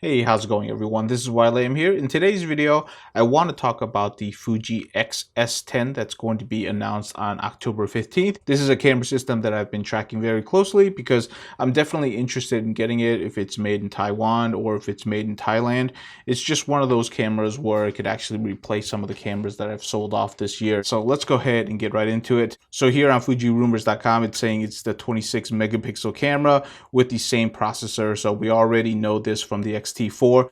Hey, how's it going everyone? This is Wiley. I'm here. In today's video, I want to talk about the Fuji X-S10 that's going to be announced on October 15th. This is a camera system that I've been tracking very closely because I'm definitely interested in getting it if it's made in Taiwan or if it's made in Thailand. It's just one of those cameras where it could actually replace some of the cameras that I've sold off this year. So let's go ahead and get right into it. So here on FujiRumors.com, it's saying it's the 26 megapixel camera with the same processor. So we already know this from the X-T4.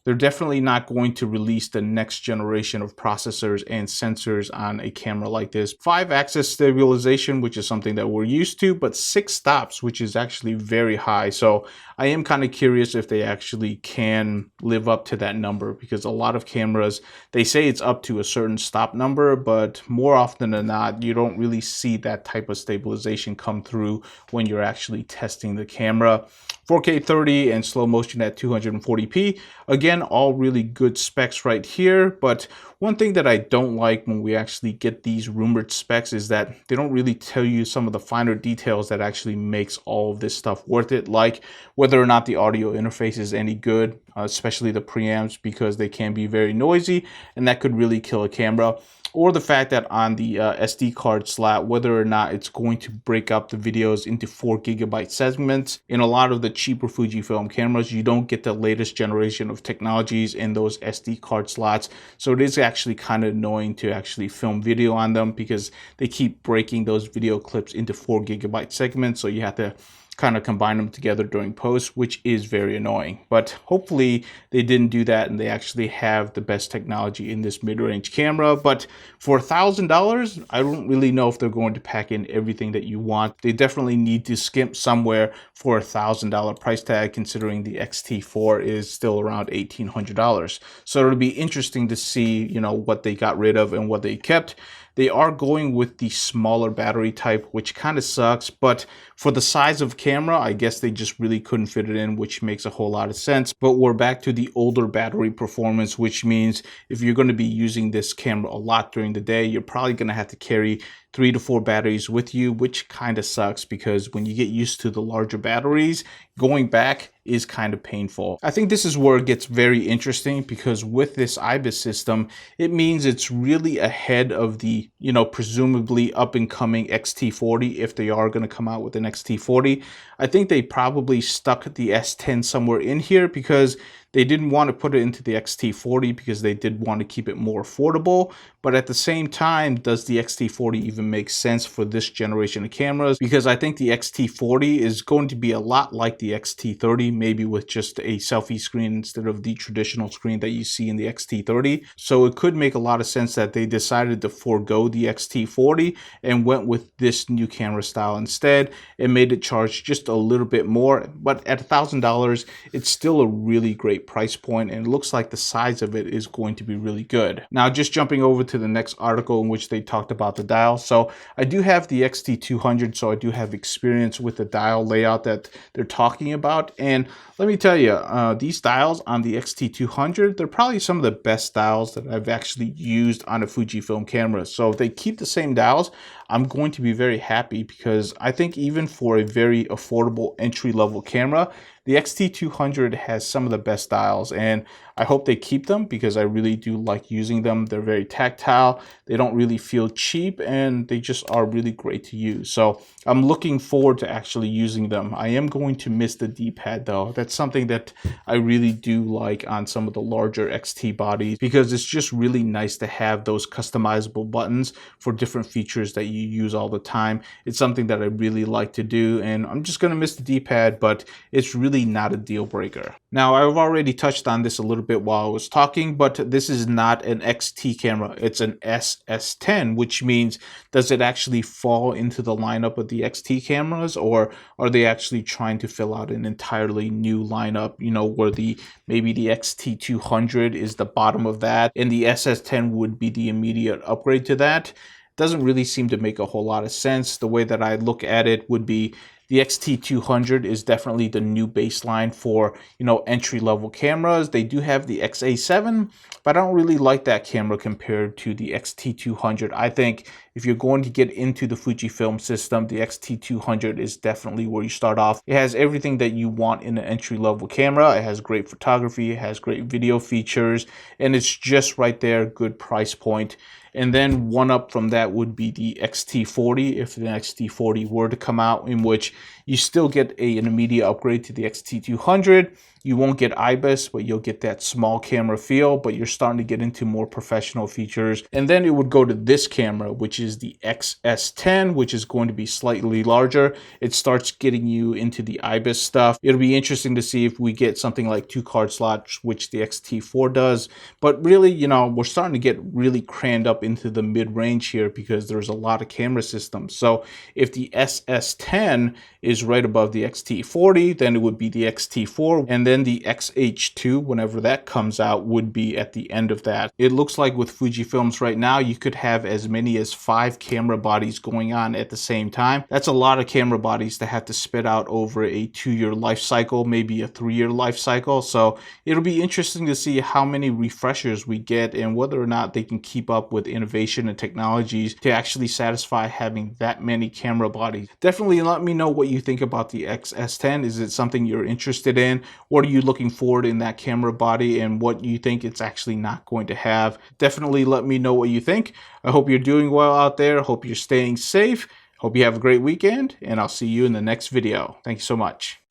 They're definitely not going to release the next generation of processors and sensors on a camera like this. 5-axis stabilization, which is something that we're used to, but 6 stops, which is actually very high. So I am kind of curious if they actually can live up to that number, because a lot of cameras, they say it's up to a certain stop number, but more often than not, you don't really see that type of stabilization come through when you're actually testing the camera. 4K 30 and slow motion at 240p. Again, all really good specs right here, but one thing that I don't like when we actually get these rumored specs is that they don't really tell you some of the finer details that actually makes all of this stuff worth it, like whether or not the audio interface is any good, especially the preamps, because they can be very noisy and that could really kill a camera. Or the fact that on the SD card slot, whether or not it's going to break up the videos into 4 GB segments. In a lot of the cheaper Fujifilm cameras, you don't get the latest generation of technologies in those SD card slots. So it is actually kind of annoying to actually film video on them because they keep breaking those video clips into 4 GB segments. So you have to kind of combine them together during post, which is very annoying. But hopefully they didn't do that and they actually have the best technology in this mid-range camera. But for $1,000, I don't really know if they're going to pack in everything that you want. They definitely need to skimp somewhere for $1,000 price tag, considering the X-T4 is still around $1,800. So it'll be interesting to see, what they got rid of and what they kept. They are going with the smaller battery type, which kind of sucks, but for the size of camera, I guess they just really couldn't fit it in, which makes a whole lot of sense. But we're back to the older battery performance, which means if you're going to be using this camera a lot during the day, you're probably going to have to carry 3 to 4 batteries with you, which kind of sucks because when you get used to the larger batteries, going back is kind of painful. I think this is where it gets very interesting because with this IBIS system, it means it's really ahead of the, presumably up and coming X-T40 if they are going to come out with an X-T40. I think they probably stuck the S10 somewhere in here because they didn't want to put it into the X-T40 because they did want to keep it more affordable. But at the same time, does the X-T40 even make sense for this generation of cameras? Because I think the X-T40 is going to be a lot like the X-T30, maybe with just a selfie screen instead of the traditional screen that you see in the X-T30. So it could make a lot of sense that they decided to forego the X-T40 and went with this new camera style instead and made it charge just a little bit more. But at $1,000, it's still a really great price point, and it looks like the size of it is going to be really good. Now, just jumping over to the next article in which they talked about the dial. So I do have the X-T200, so I do have experience with the dial layout that they're talking about. And let me tell you, these dials on the X-T200, they're probably some of the best dials that I've actually used on a Fujifilm camera. So if they keep the same dials, I'm going to be very happy because I think even for a very affordable entry-level camera, the X-T200 has some of the best dials, and I hope they keep them because I really do like using them. They're very tactile, they don't really feel cheap, and they just are really great to use. So I'm looking forward to actually using them. I am going to miss the D-pad though. That's something that I really do like on some of the larger XT bodies because it's just really nice to have those customizable buttons for different features that you use all the time. It's something that I really like to do, and I'm just going to miss the D-pad, but it's really not a deal breaker. Now, I've already touched on this a little bit while I was talking, but this is not an XT camera. It's an S10, which means does it actually fall into the lineup of the XT cameras, or are they actually trying to fill out an entirely new lineup, where maybe the XT200 is the bottom of that and the SS10 would be the immediate upgrade to that? Doesn't really seem to make a whole lot of sense. The way that I look at it would be The X-T200 is definitely the new baseline for, entry-level cameras. They do have the X-A7, but I don't really like that camera compared to the X-T200. I think if you're going to get into the Fujifilm system, the X-T200 is definitely where you start off. It has everything that you want in an entry-level camera. It has great photography, it has great video features, and it's just right there, good price point. And then one up from that would be the X-T40, if the X-T40 were to come out, in which you still get an immediate upgrade to the X-T200. You won't get IBIS, but you'll get that small camera feel, but you're starting to get into more professional features. And then it would go to this camera, which is the X-S10, which is going to be slightly larger. It starts getting you into the IBIS stuff. It'll be interesting to see if we get something like 2 card slots, which the X-T4 does. But really, we're starting to get really crammed up into the mid-range here because there's a lot of camera systems. So if the X-S10 is right above the X-T40, then it would be the X-T4, and then the X-H2, whenever that comes out, would be at the end of that. It looks like with Fujifilms right now, you could have as many as 5 camera bodies going on at the same time. That's a lot of camera bodies to have to spit out over a 2-year life cycle, maybe a 3-year life cycle. So it'll be interesting to see how many refreshers we get and whether or not they can keep up with innovation and technologies to actually satisfy having that many camera bodies. Definitely let me know what you think about the X-S10. Is it something you're interested in? What are you looking forward in that camera body, and what you think it's actually not going to have? Definitely let me know what you think. I hope you're doing well out there. Hope you're staying safe. Hope you have a great weekend, and I'll see you in the next video. Thank you so much.